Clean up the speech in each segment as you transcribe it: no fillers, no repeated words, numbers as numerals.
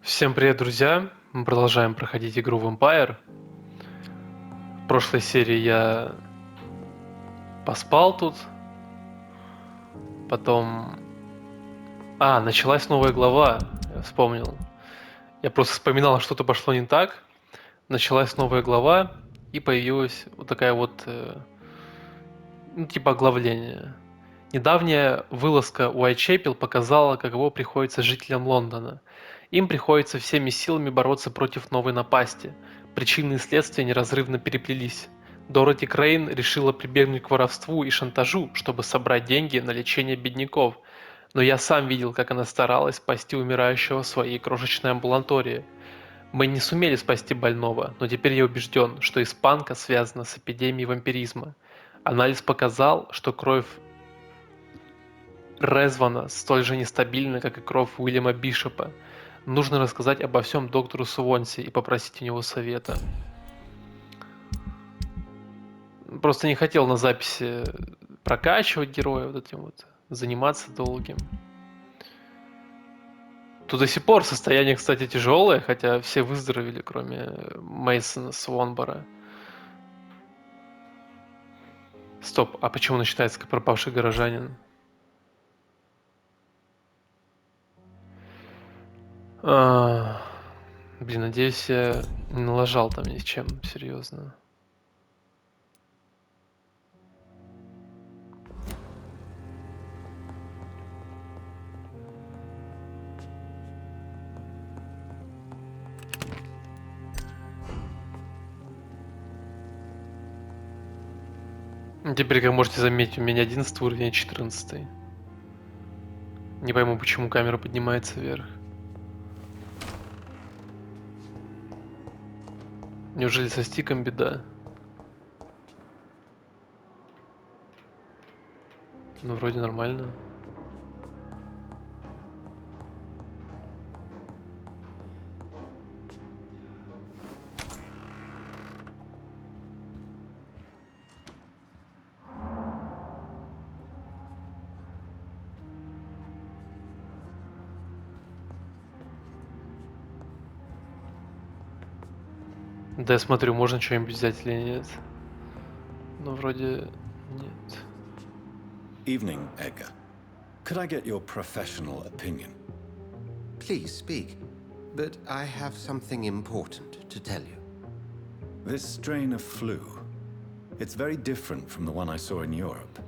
Всем привет, друзья! Мы продолжаем проходить игру Vampyr. В прошлой серии я поспал тут, потом... началась новая глава, я вспомнил. Я просто вспоминал, что-то пошло не так. Началась новая глава, и появилась вот такая вот, типа оглавление. Недавняя вылазка Уайтчепел показала, каково приходится жителям Лондона. Им приходится всеми силами бороться против новой напасти. Причины и следствия неразрывно переплелись. Дороти Крейн решила прибегнуть к воровству и шантажу, чтобы собрать деньги на лечение бедняков. Но я сам видел, как она старалась спасти умирающего в своей крошечной амбулатории. Мы не сумели спасти больного, но теперь я убежден, что испанка связана с эпидемией вампиризма. Анализ показал, что кровь Резвана столь же нестабильна, как и кровь Уильяма Бишопа. Нужно рассказать обо всем доктору Суонси и попросить у него совета. Просто не хотел на записи прокачивать героя вот этим вот, заниматься долгим. Тут до сих пор состояние, кстати, тяжелое, хотя все выздоровели, кроме Мейсона Свонбора. Стоп, а почему начинается как пропавший горожанин? Блин, надеюсь, я не налажал там ни с чем, серьезно. Теперь, как можете заметить, у меня 11 уровень, а 14. Не пойму, почему камера поднимается вверх. Неужели со стиком беда? Ну, вроде нормально. Да, я смотрю, можно что-нибудь взять или нет. Ну, вроде нет. Evening, Edgar. Could I get your professional opinion? Please speak, but I have something important to tell you. This strain of flu, it's very different from the one I saw in Europe.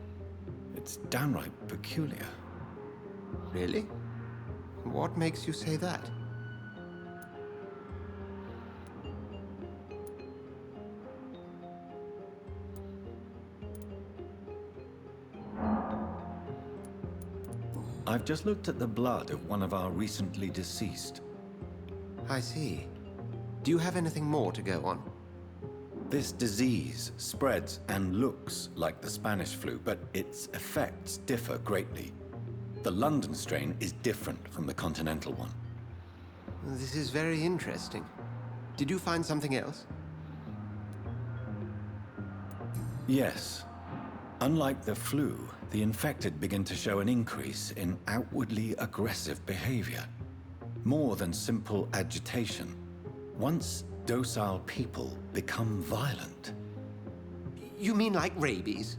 It's downright peculiar. Really? What makes you say that? I've just looked at the blood of one of our recently deceased. I see. Do you have anything more to go on? This disease spreads and looks like the Spanish flu, but its effects differ greatly. The London strain is different from the continental one. This is very interesting. Did you find something else? Yes. Unlike the flu, the infected begin to show an increase in outwardly aggressive behavior. More than simple agitation. Once docile people become violent. You mean like rabies?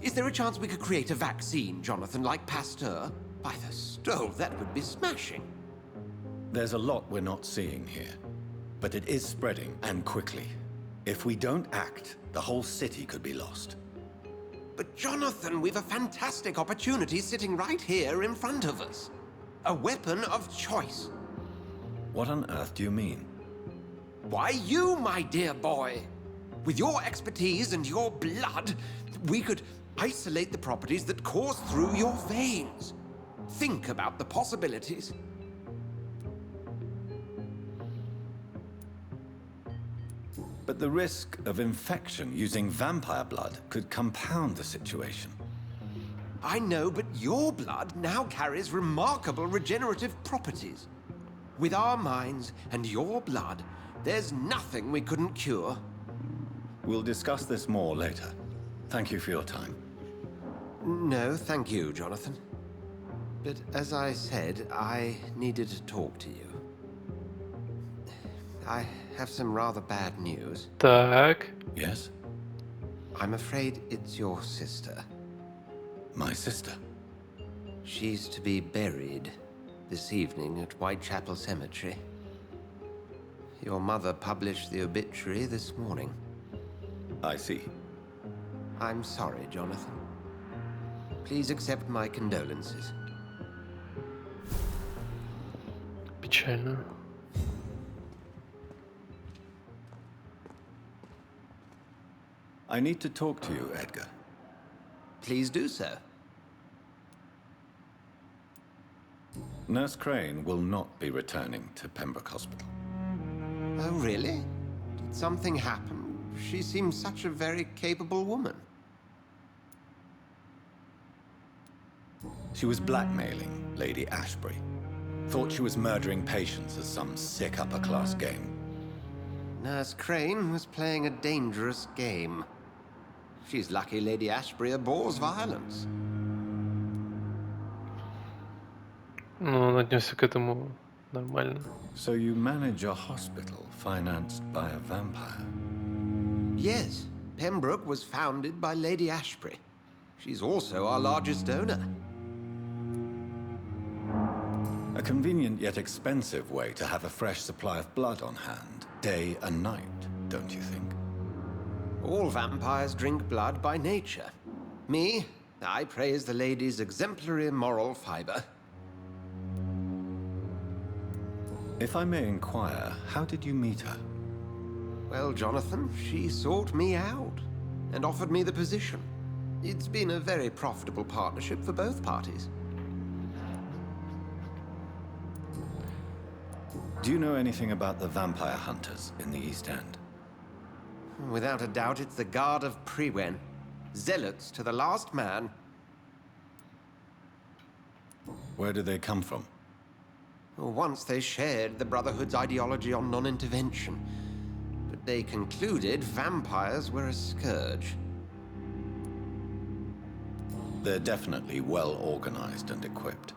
Is there a chance we could create a vaccine, Jonathan, like Pasteur? By the stove, that would be smashing. There's a lot we're not seeing here. But it is spreading, and quickly. If we don't act, the whole city could be lost. But Jonathan, we've a fantastic opportunity sitting right here in front of us. A weapon of choice. What on earth do you mean? Why, you, my dear boy. With your expertise and your blood, we could isolate the properties that course through your veins. Think about the possibilities. But the risk of infection using vampire blood could compound the situation. I know, but your blood now carries remarkable regenerative properties. With our minds and your blood, there's nothing we couldn't cure. We'll discuss this more later. Thank you for your time. No, thank you, Jonathan. But as I said, I needed to talk to you. I have some rather bad news. Так. Yes? I'm afraid it's your sister. My sister? She's to be buried this evening at Whitechapel Cemetery. Your mother published the obituary this morning. I see. I'm sorry, Jonathan. Please accept my condolences. Печально. I need to talk to you, Edgar. Please do so. Nurse Crane will not be returning to Pembroke Hospital. Oh, really? Did something happen? She seems such a very capable woman. She was blackmailing Lady Ashbury. Thought she was murdering patients as some sick upper-class game. Nurse Crane was playing a dangerous game. She's lucky Lady Ashbury abhors violence. Ну, он отнесся к этому нормально. So you manage a hospital financed by a vampire? Yes, Pembroke was founded by Lady Ashbury. She's also our largest donor. A convenient yet expensive way to have a fresh supply of blood on hand, day and night, don't you think? All vampires drink blood by nature. Me, I praise the lady's exemplary moral fiber. If I may inquire, how did you meet her? Well, Jonathan, she sought me out and offered me the position. It's been a very profitable partnership for both parties. Do you know anything about the vampire hunters in the East End? Without a doubt, it's the Guard of Priwen. Zealots to the last man. Where do they come from? Once they shared the Brotherhood's ideology on non-intervention, but they concluded vampires were a scourge. They're definitely well organized and equipped.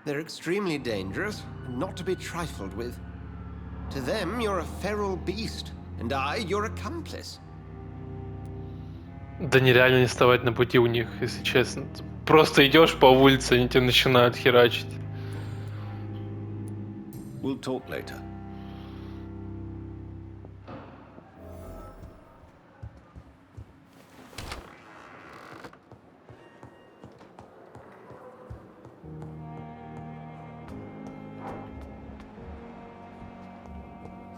They're extremely dangerous, and not to be trifled with. To them, you're a feral beast, and I, your accomplice. Да нереально не вставать на пути у них, если честно. Просто идешь по улице, они тебя начинают херачить. We'll talk later.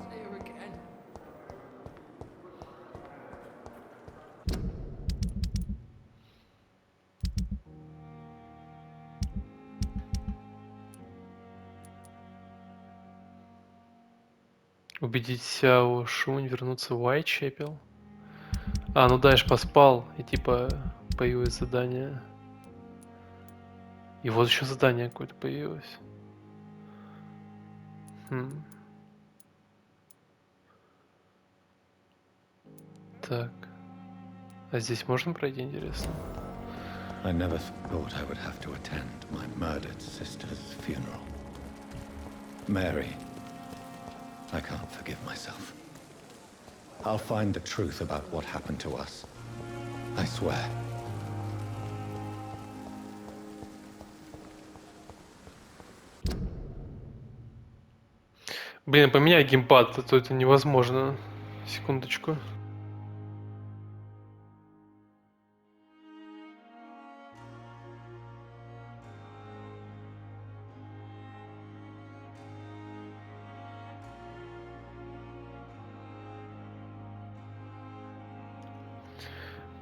See you again. Убедить Сяо Шунь вернуться в Уайтчепел. А, ну да, я ж поспал, и типа появилось задание. И вот еще задание какое-то появилось. Так. А здесь можно пройти, интересно? I never thought I would have to attend my murdered sister's funeral. Mary, I can't forgive myself. I'll find the truth about what happened to us. I swear. Блин, поменяй геймпад, а то это невозможно. Секундочку.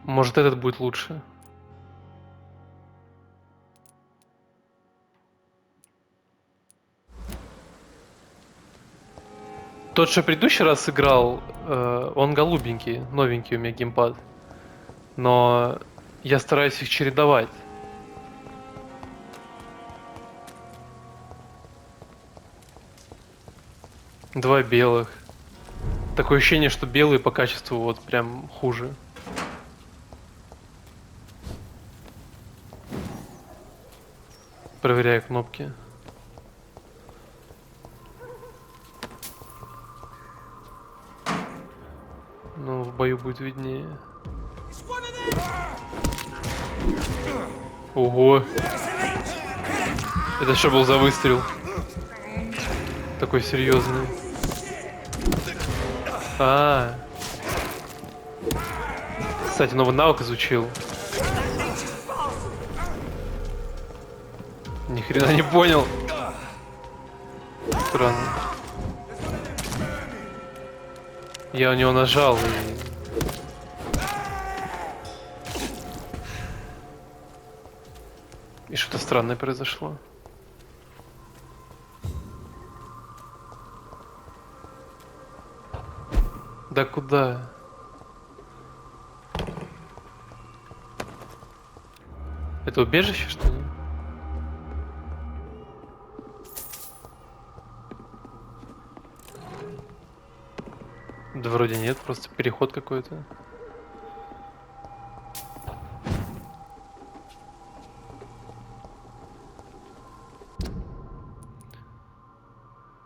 Может, этот будет лучше. Тот, что предыдущий раз играл, он голубенький, новенький у меня геймпад. Но я стараюсь их чередовать. Два белых. Такое ощущение, что белые по качеству вот прям хуже. Проверяю кнопки. Ну, в бою будет виднее. Ого! Это что был за выстрел? Такой серьезный. Кстати, новый навык изучил. Ни хрена не понял. Странно. Я у него нажал и что-то странное произошло. Да куда? Это убежище, что ли? Да вроде нет, просто переход какой-то.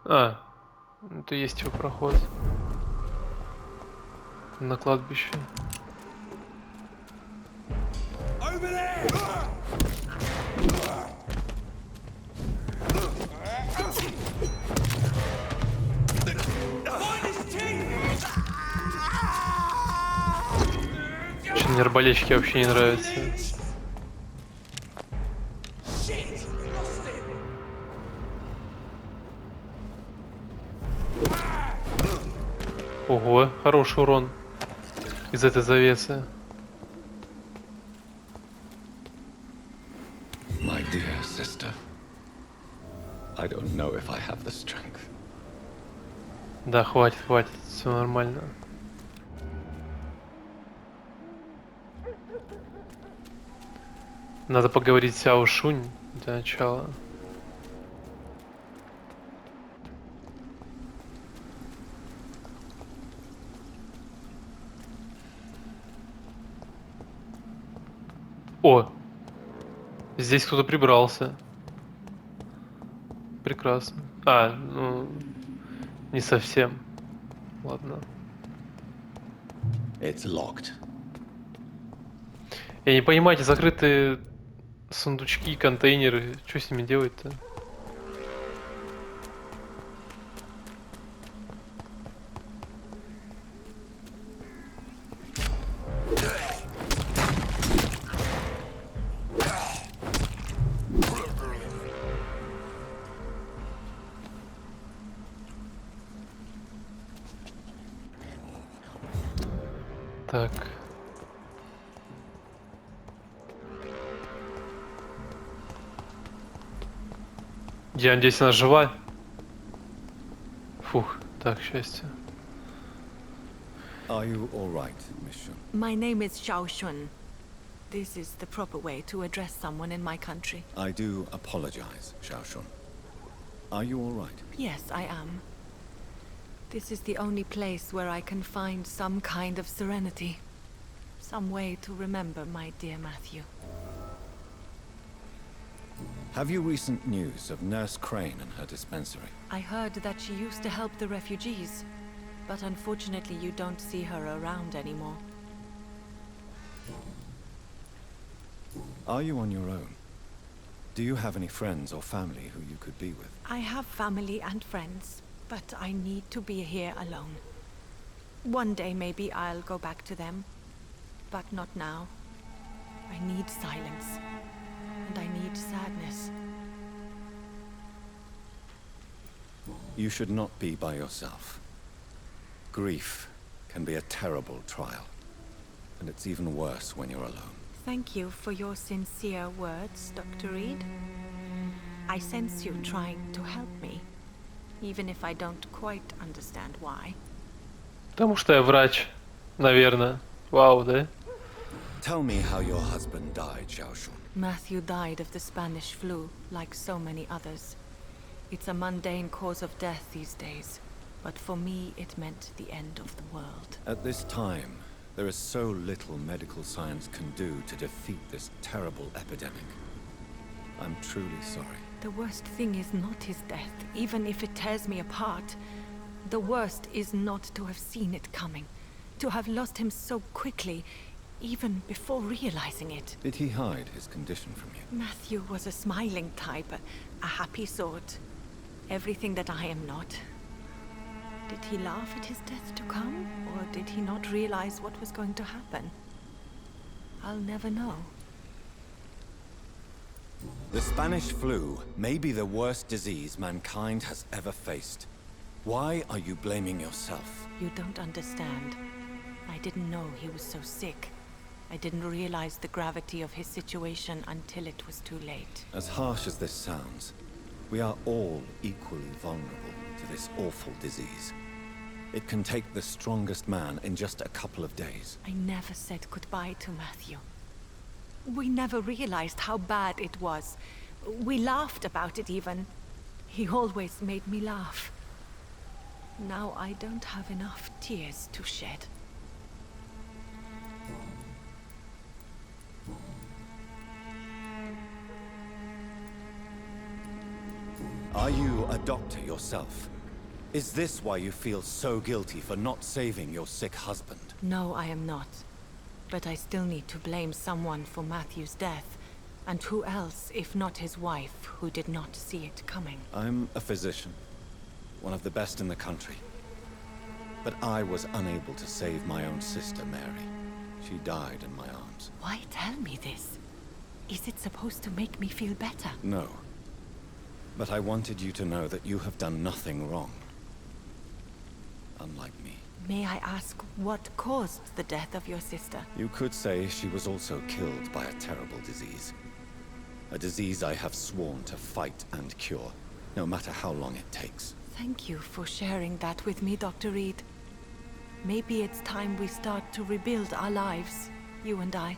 Это есть его проход на кладбище. Что мне арбалетчики вообще не нравятся. Ого, хороший урон из этой завесы. My dear sister, I don't know if I have the strength. Да, хватит, все нормально. Надо поговорить с Сяо Шунь для начала. О! Здесь кто-то прибрался. Прекрасно. Ну, не совсем. Ладно. It's locked. Я не понимаю, эти закрытые сундучки, контейнеры. Что с ними делать-то? Так. Я надеюсь, она жива. Фух, так, счастье. Are you all right, Miss Shun? My name is Xiao Shun. This is the proper way to address someone in my country. I do apologize, Xiao Shun. Are you all right? Yes, I am. This is the only place where I can find some kind of serenity. Some way to remember my dear Matthew. Have you recent news of Nurse Crane and her dispensary? I heard that she used to help the refugees, but unfortunately you don't see her around anymore. Are you on your own? Do you have any friends or family who you could be with? I have family and friends, but I need to be here alone. One day maybe I'll go back to them, but not now. I need silence, and I need sadness. You should not be by yourself. Grief can be a terrible trial, and it's even worse when you're alone. Thank you for your sincere words, Dr. Reed. I sense you trying to help me, even if I don't quite understand why. Потому что я врач, наверное. Вау, да? Tell me how your husband died, Xiao Shun. Matthew died of the Spanish flu, like so many others. It's a mundane cause of death these days, but for me it meant the end of the world. At this time, there is so little medical science can do to defeat this terrible epidemic. I'm truly sorry. The worst thing is not his death, even if it tears me apart. The worst is not to have seen it coming, To have lost him so quickly, even before realizing it. Did he hide his condition from you? Matthew was a smiling type, a happy sort. Everything that I am not. Did he laugh at his death to come, or did he not realize what was going to happen? I'll never know. The Spanish flu may be the worst disease mankind has ever faced. Why are you blaming yourself? You don't understand. I didn't know he was so sick. I didn't realize the gravity of his situation until it was too late. As harsh as this sounds, we are all equally vulnerable to this awful disease. It can take the strongest man in just a couple of days. I never said goodbye to Matthew. We never realized how bad it was. We laughed about it even. He always made me laugh. Now I don't have enough tears to shed. Are you a doctor yourself? Is this why you feel so guilty for not saving your sick husband? No, I am not. But I still need to blame someone for Matthew's death. And who else, if not his wife, who did not see it coming? I'm a physician, one of the best in the country. But I was unable to save my own sister, Mary. She died in my arms. Why tell me this? Is it supposed to make me feel better? No. But I wanted you to know that you have done nothing wrong. Unlike me. May I ask what caused the death of your sister? You could say she was also killed by a terrible disease. A disease I have sworn to fight and cure, no matter how long it takes. Thank you for sharing that with me, Dr. Reed. Maybe it's time we start to rebuild our lives, you and I.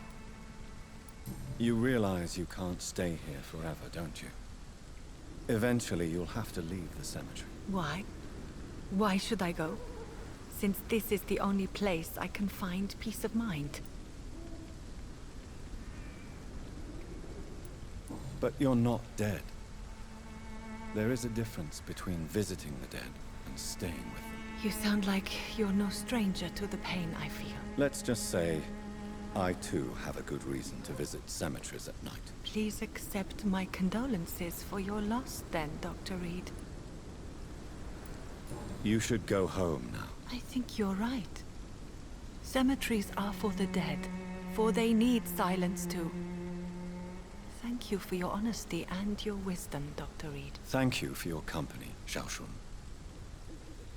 You realize you can't stay here forever, don't you? Eventually you'll have to leave the cemetery. Why? Why should I go? Since this is the only place I can find peace of mind. But you're not dead. There is a difference between visiting the dead and staying with them. You sound like you're no stranger to the pain I feel. Let's just say, I too have a good reason to visit cemeteries at night. Please accept my condolences for your loss then, Dr. Reed. You should go home now. I think you're right. Cemeteries are for the dead, for they need silence too. Thank you for your honesty and your wisdom, Dr. Reed. Thank you for your company, Xiaoshun.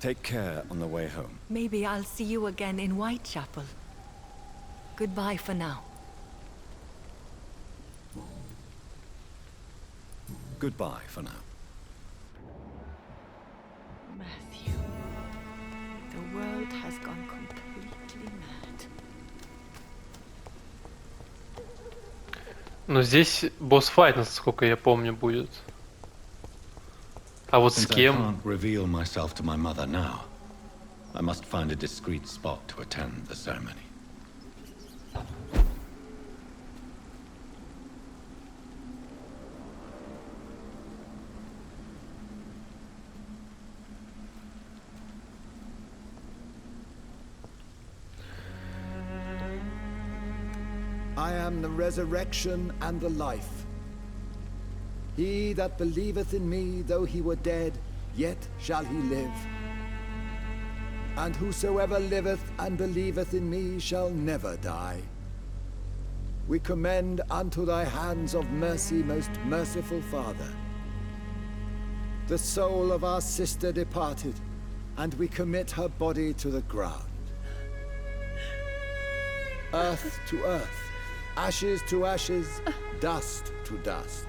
Take care on the way home. Maybe I'll see you again in Whitechapel. Goodbye for now. Goodbye for now. Matthew, the world has gone completely mad. Но здесь босс-файт, насколько я помню, будет. А вот с Since I кем? can't reveal myself to my mother now, I must find a discreet spot to attend the ceremony. I am the resurrection and the life. He that believeth in me, though he were dead, yet shall he live. And whosoever liveth and believeth in me shall never die. We commend unto thy hands of mercy, most merciful Father, the soul of our sister departed, and we commit her body to the ground. Earth to earth, ashes to ashes, dust to dust.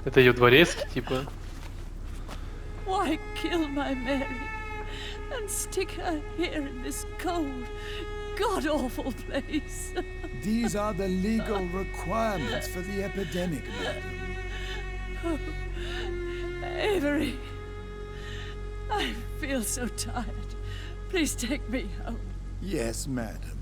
Это ее дворецкий, типа. Why kill my Mary and stick her here in this cold, god-awful place? These are the legal requirements for the epidemic, madam. Avery, I feel so tired. Please take me home. Yes, madam.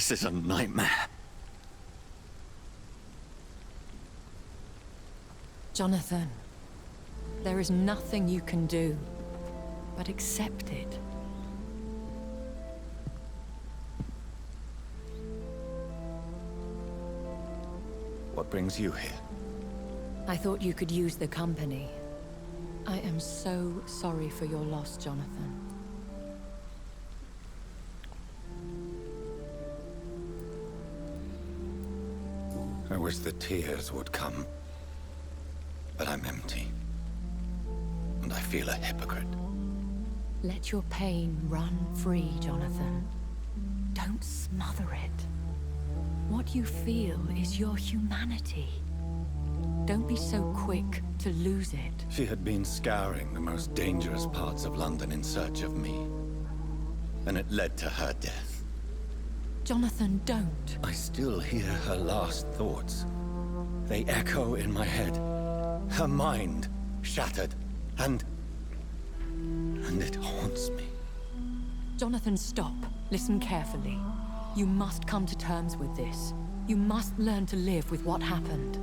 This is a nightmare. Jonathan, there is nothing you can do but accept it. What brings you here? I thought you could use the company. I am so sorry for your loss, Jonathan. I wish the tears would come. But I'm empty. And I feel a hypocrite. Let your pain run free, Jonathan. Don't smother it. What you feel is your humanity. Don't be so quick to lose it. She had been scouring the most dangerous parts of London in search of me. And it led to her death. Jonathan, don't. I still hear her last thoughts. They echo in my head. Her mind shattered, and it haunts me. Jonathan, stop. Listen carefully. You must come to terms with this. You must learn to live with what happened.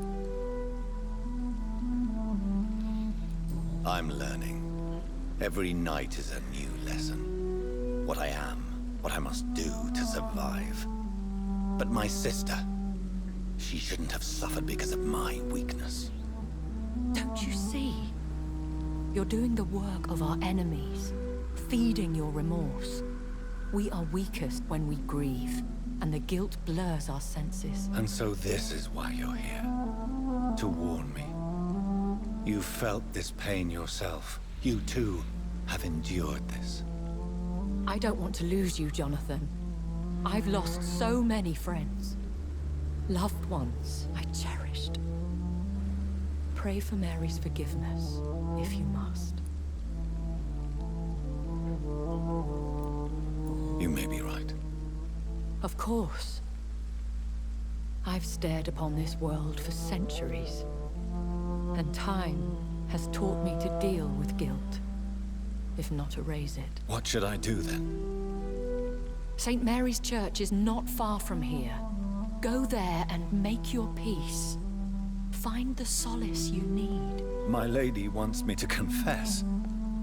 I'm learning. Every night is a new lesson. What I am, what I must do to survive. But my sister, she shouldn't have suffered because of my weakness. Don't you see? You're doing the work of our enemies, feeding your remorse. We are weakest when we grieve, and the guilt blurs our senses. And so this is why you're here. To warn me. You've felt this pain yourself. You too have endured this. I don't want to lose you, Jonathan. I've lost so many friends. Loved ones I cherished. Pray for Mary's forgiveness, if you must. You may be right. Of course. I've stared upon this world for centuries, and time has taught me to deal with guilt, if not erase it. What should I do then? St. Mary's Church is not far from here. Go there and make your peace. Find the solace you need. My lady wants me to confess.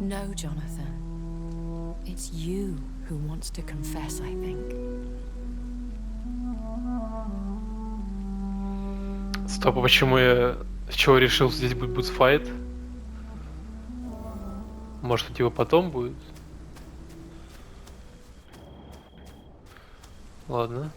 No, Jonathan. It's you who wants to confess, I think. Стоп, а почему я... С чего решил, что здесь будет бутсфайт? Может, типа потом будет? Ладно.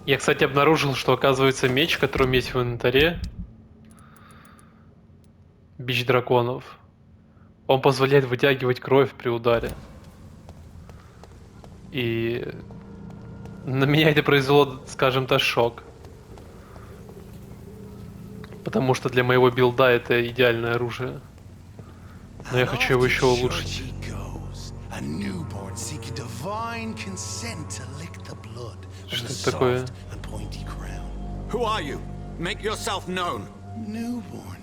Я, кстати, обнаружил, что, оказывается, меч, который у меня есть в инвентаре, бич драконов, он позволяет вытягивать кровь при ударе. И на меня это произвело, скажем так, шок. Потому что для моего билда это идеальное оружие. Но я хочу его еще улучшить. Что это такое? Who are you? Make yourself known. Newborn,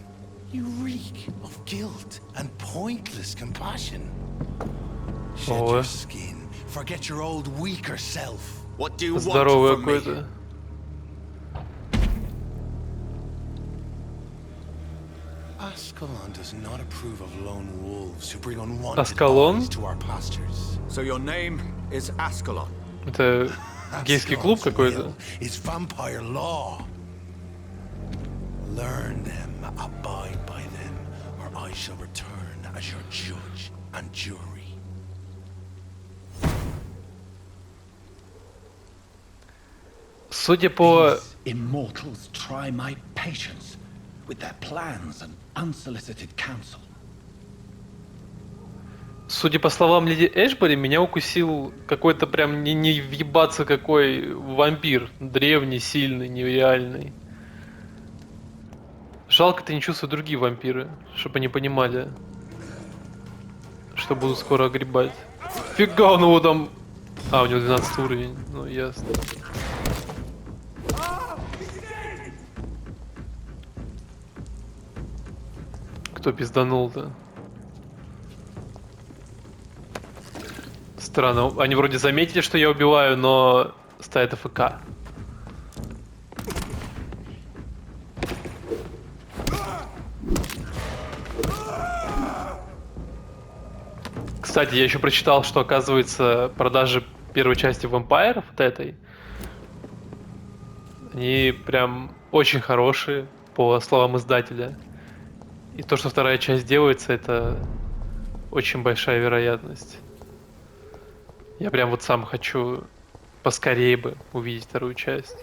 you reek of guilt and pointless compassion. Shed your skin, forget your old weaker self. What do you want Здоровый from me? какой-то. Ask Ascalon does not approve of lone wolves who bring unwanted Ascalon? eyes to our pastures. So your name is Ascalon. Это гейский клуб какой-то. It's vampire law. Learn them, abide by them, or I shall return as your judge and jury. Судя по... These immortals try my patience with their plans and unsolicited counsel. Судя по словам леди Эшбери, меня укусил какой-то прям не въебаться какой вампир. Древний, сильный, нереальный. Жалко, ты не чувствуют другие вампиры, чтобы они понимали, что будут скоро огребать. Фига, у него там... А, у него 12 уровень, ну ясно. Кто пизданул-то? Странно, они вроде заметили, что я убиваю, но ставят АФК. Кстати, я еще прочитал, что, оказывается, продажи первой части Vampyr, вот этой, они прям очень хорошие, по словам издателя. И то, что вторая часть делается, это очень большая вероятность. Я прям вот сам хочу поскорее бы увидеть вторую часть.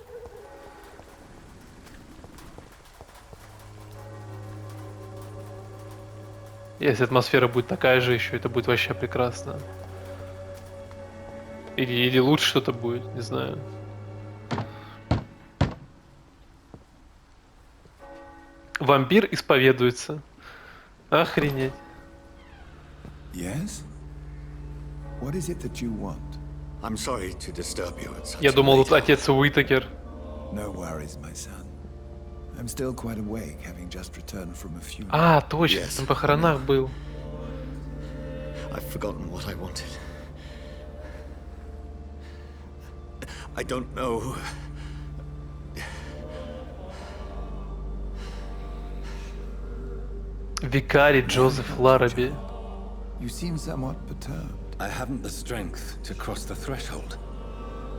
Если атмосфера будет такая же еще, это будет вообще прекрасно. Или лучше что-то будет, не знаю. Вампир исповедуется. Охренеть. Yes? What is it that you want? I'm sorry to disturb you at such Я a думал, late тут отец Уитакер. No worries, my son. I'm still quite awake, having just returned from a funeral. А, точно, Yes. на похоронах был. I've forgotten what I wanted. I don't know. Викарий Джозеф Лараби. You seem somewhat perturbed. I haven't the strength to cross the threshold.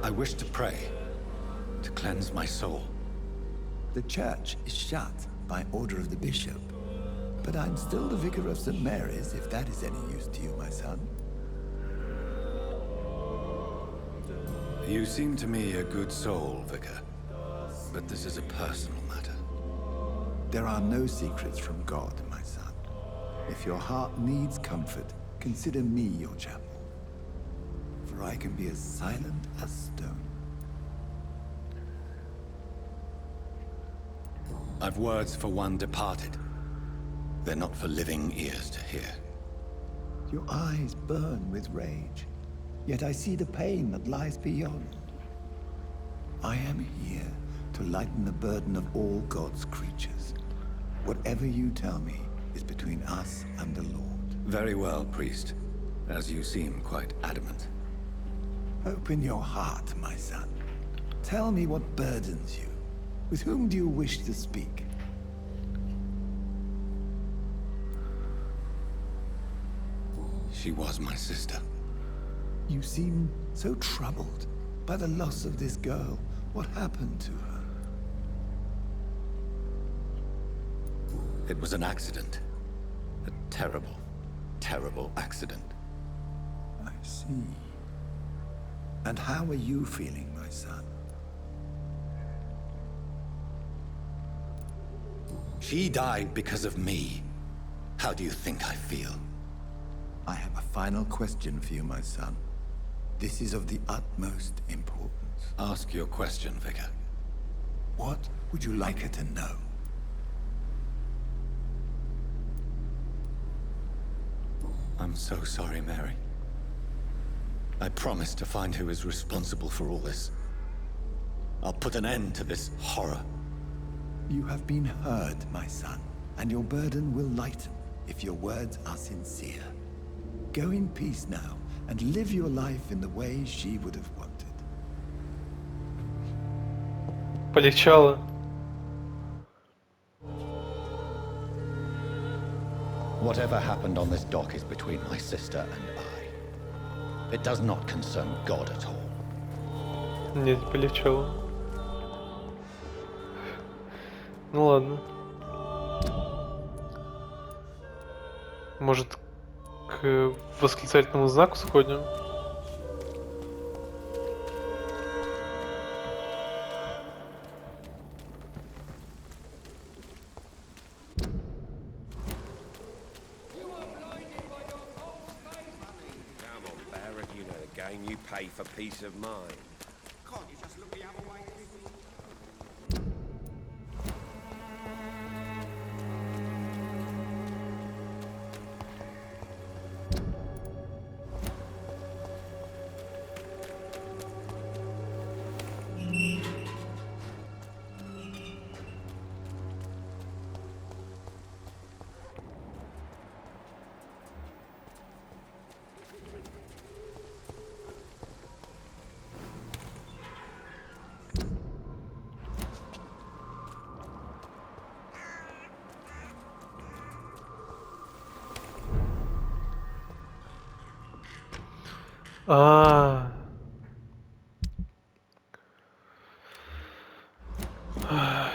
I wish to pray, to cleanse my soul. The church is shut by order of the bishop. But I'm still the vicar of St. Mary's, if that is any use to you, my son. You seem to me a good soul, Vicar. But this is a personal matter. There are no secrets from God, my son. If your heart needs comfort, consider me your chapel. For I can be as silent as stone. I've words for one departed. They're not for living ears to hear. Your eyes burn with rage, yet I see the pain that lies beyond. I am here to lighten the burden of all God's creatures. Whatever you tell me is between us and the Lord. Very well, priest. As you seem quite adamant. Open your heart, my son. Tell me what burdens you. With whom do you wish to speak? She was my sister. You seem so troubled by the loss of this girl. What happened to her? It was an accident. A terrible, terrible accident. I see. And how are you feeling, my son? She died because of me. How do you think I feel? I have a final question for you, my son. This is of the utmost importance. Ask your question, Vicar. What would you like her to know? I'm so sorry, Mary. I promise to find who is responsible for all this. I'll put an end to this horror. You have been heard, my son, and your burden will lighten if your words are sincere. Go in peace now, and live your life in the way she would have wanted. Полегчало. Whatever happened on this dock is between my sister and I. It does not concern God at all. Нет, полегчало. Ну ладно. Может, к восклицательному знаку сходим? You pay for peace of mind. Can't you just look the other way?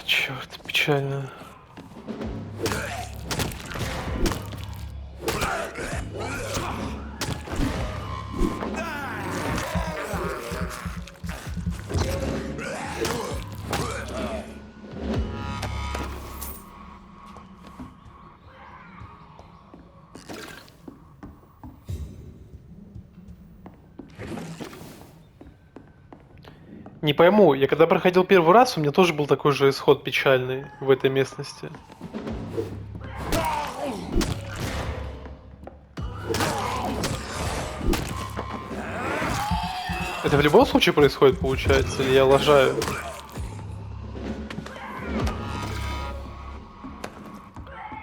Черт, печально. Не пойму, я когда проходил первый раз, у меня тоже был такой же исход печальный в этой местности. Это в любом случае происходит, получается, или я лажаю?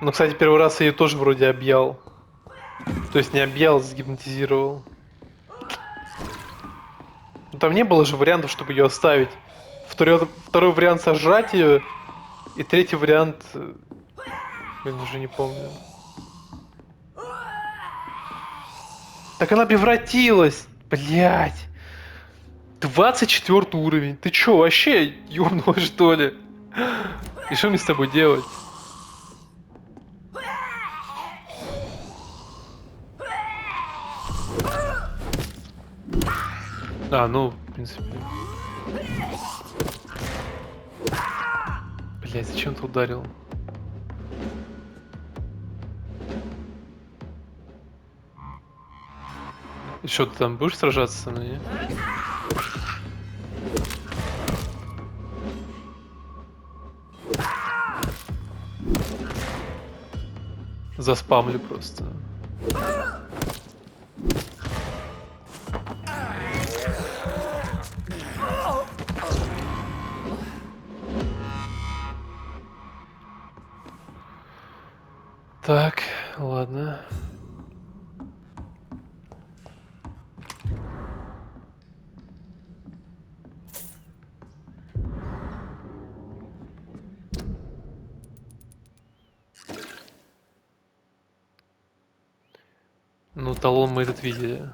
Ну, кстати, первый раз я ее тоже вроде объял. То есть не объял, загипнотизировал. Но там не было же вариантов, чтобы ее оставить. Второй вариант сожрать ее. И третий вариант... Блин, уже не помню. Так она превратилась! Блять! 24 уровень. Ты чё, вообще ёбнулась, что ли? И что мне с тобой делать? Ну, в принципе. Блять, зачем ты ударил? И что, ты там будешь сражаться со мной, нет? Заспамлю просто. Так, ладно. Ну, талон мы этот видели.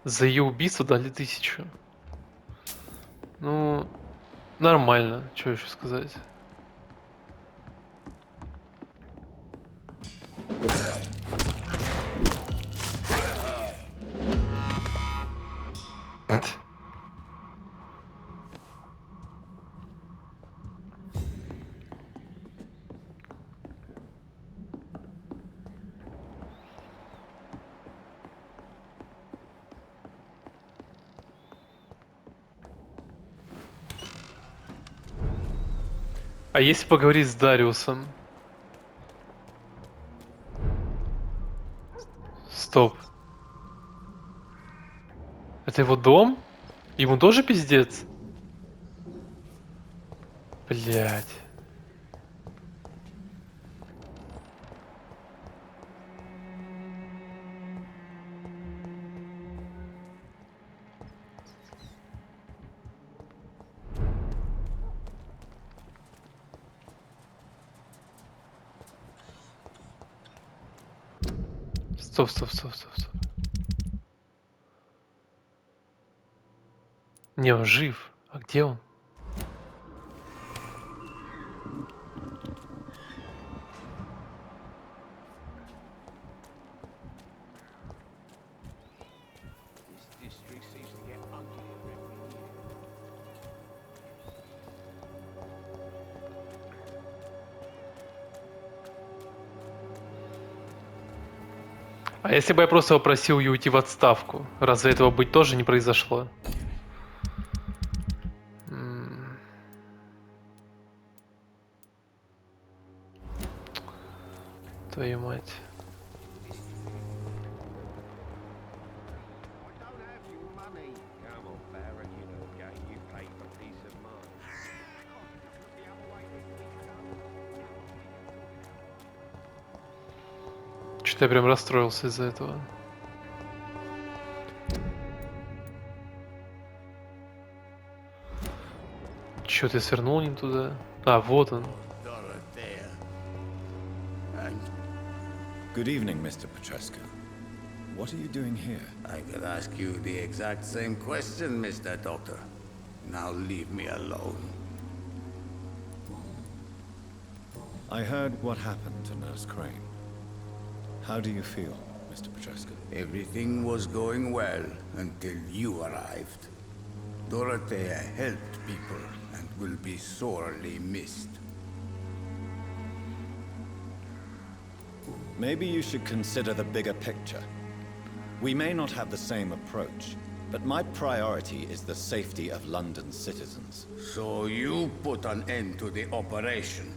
За ее убийство дали 1000. Ну, нормально, что еще сказать. А если поговорить с Дариусом? Стоп. Это его дом? Ему тоже пиздец? Блять. Стоп, стоп, стоп, стоп, стоп. Не, он жив. А где он? This district seems to get uglier every year. А если бы я просто попросил ее уйти в отставку, разве этого быть тоже не произошло? Твою мать. I don't have your money. Come on, Barrett, you know the game. You pay for peace of mind. Look the other way this week, Что-то я прям расстроился из-за этого. Чё, ты свернул не туда? А, вот он. Dorothea. Good evening, Mr. Petrescu. What are you doing here? I could ask you the exact same question, Mr. Doctor. Now leave me alone. I heard what happened to Nurse Crane. How do you feel, Mr. Petrescu? Everything was going well until you arrived. Dorothea helped people and will be sorely missed. Maybe you should consider the bigger picture. We may not have the same approach, but my priority is the safety of London's citizens. So you put an end to the operation.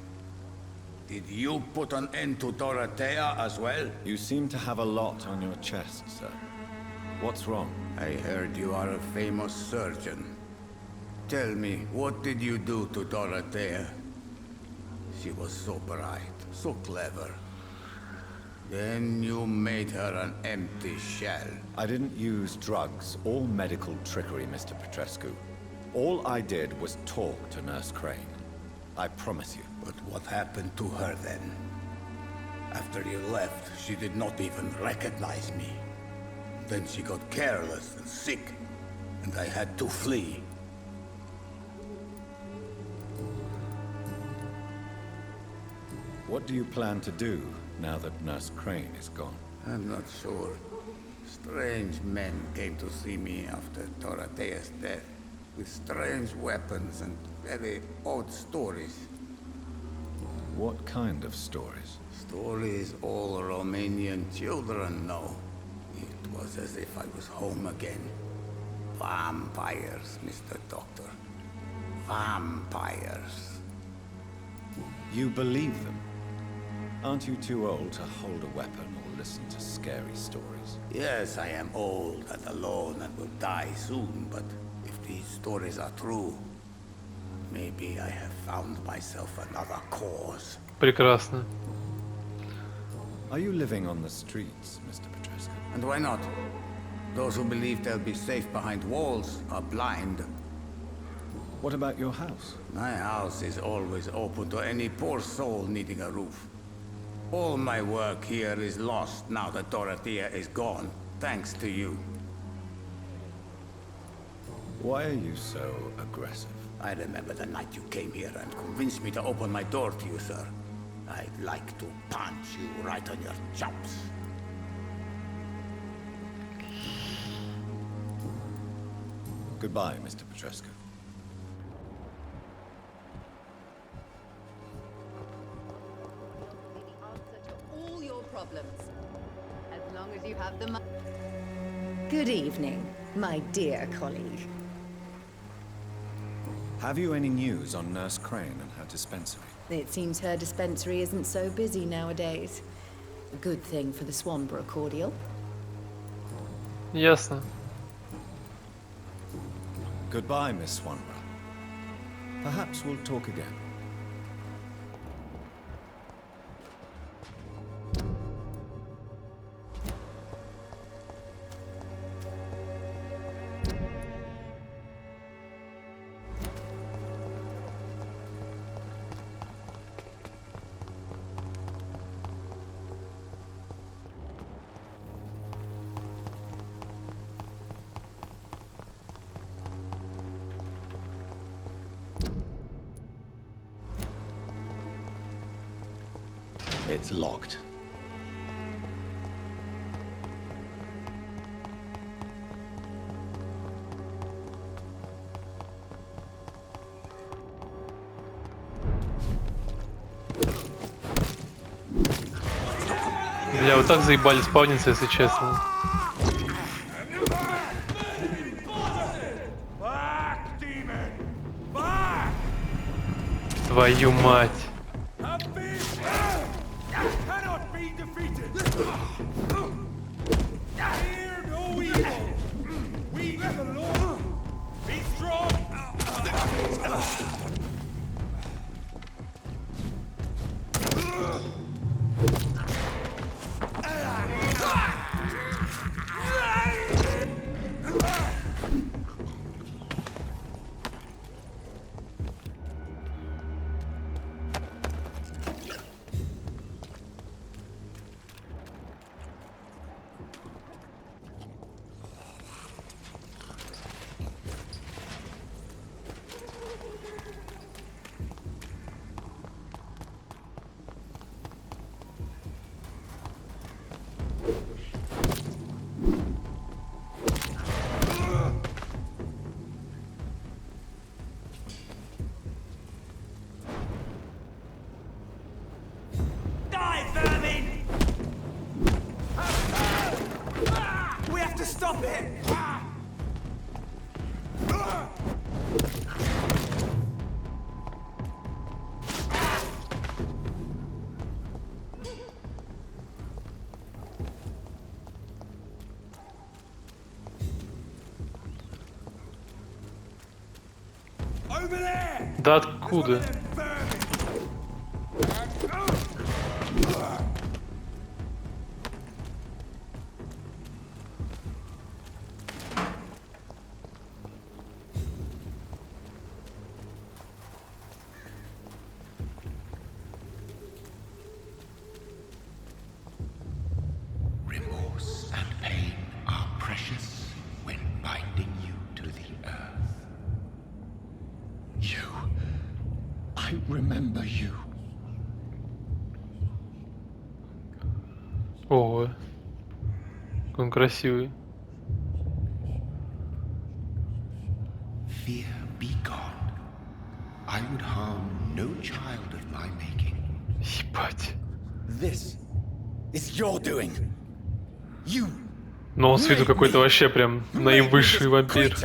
Did you put an end to Dorothea as well? You seem to have a lot on your chest, sir. What's wrong? I heard you are a famous surgeon. Tell me, what did you do to Dorothea? She was so bright, so clever. Then you made her an empty shell. I didn't use drugs or medical trickery, Mr. Petrescu. All I did was talk to Nurse Crane. I promise you. But what happened to her then? After you left, she did not even recognize me. Then she got careless and sick, and I had to flee. What do you plan to do now that Nurse Crane is gone? I'm not sure. Strange men came to see me after Dorothea's death, with strange weapons and very odd stories. What kind of stories? Stories all Romanian children know. It was as if I was home again. Vampires, Mr. Doctor. Vampires. You believe them? Aren't you too old to hold a weapon or listen to scary stories? Yes, I am old and alone and will die soon, but if these stories are true, maybe I have found myself another cause. Прекрасно. Are you living on the streets, Mr. Petrescu? And why not? Those who believe they'll be safe behind walls are blind. What about your house? My house is always open to any poor soul needing a roof. All my work here is lost now that Dorothea is gone, thanks to you. Why are you so aggressive? I remember the night you came here and convinced me to open my door to you, sir. I'd like to punch you right on your chops. Goodbye, Mr. Petrescu. All your problems, as long as you have the money. Good evening, my dear colleague. Have you any news on Nurse Crane and her dispensary? It seems her dispensary isn't so busy nowadays. A good thing for the Swanborough cordial. Ясно. Goodbye, Miss Swanborough. Perhaps we'll talk again. It's locked. Бля, вот так заебали спавниться, если честно. Твою мать. Да откуда? Remorse and pain are precious when binding you to the earth. You. I remember you. Ого. Какой он красивый. Fear be gone. I would harm no child of my making. Ебать. This is your doing. You. Но он с виду какой-то вообще прям наивысший вампир.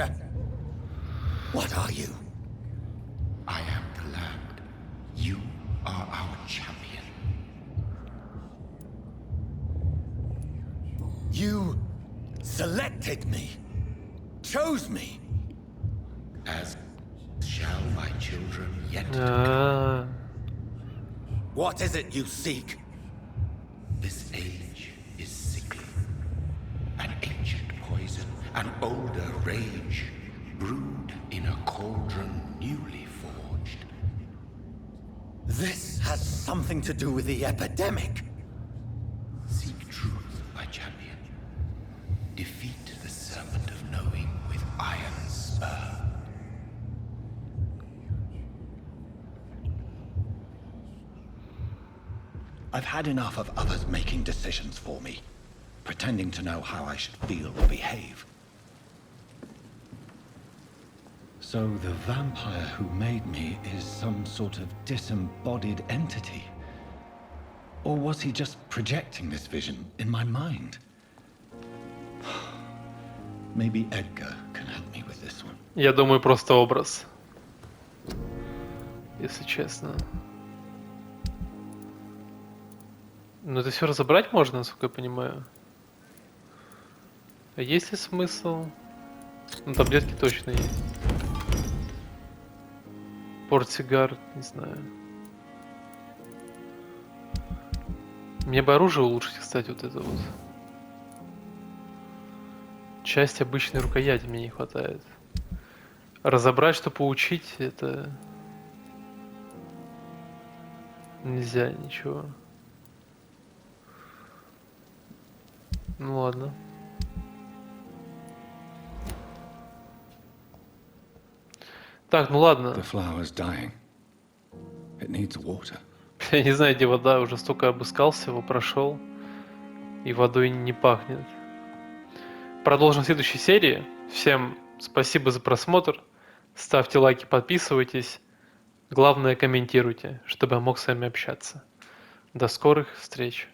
What are you? I am the land. You are our champion. You selected me. Chose me. As shall my children yet to А-а-а. What is it you seek? This age is sickly. An ancient poison, an older rage, brewed in a cauldron newly forged. This has something to do with the epidemic. Seek truth, my champion. Defeat the serpent of knowing with iron spur. I've had enough of others making decisions for me, pretending to know how I should feel or behave. So the vampire who made me is some sort of disembodied entity? Or was he just projecting this vision in my mind? Maybe Edgar can help me with this one. Я думаю, просто образ. Если честно. Но это все разобрать можно, насколько я понимаю. А есть ли смысл? Ну, таблетки точно есть. Портсигар, не знаю. Мне бы оружие улучшить, кстати, вот это вот. Часть обычной рукояти мне не хватает. Разобрать, что поучить, это... Нельзя ничего. Ну ладно. Так, ну ладно. The flower's dying. It needs water. Я не знаю, где вода, уже столько обыскался, его прошел, и водой не пахнет. Продолжим в следующей серии. Всем спасибо за просмотр. Ставьте лайки, подписывайтесь. Главное, комментируйте, чтобы я мог с вами общаться. До скорых встреч.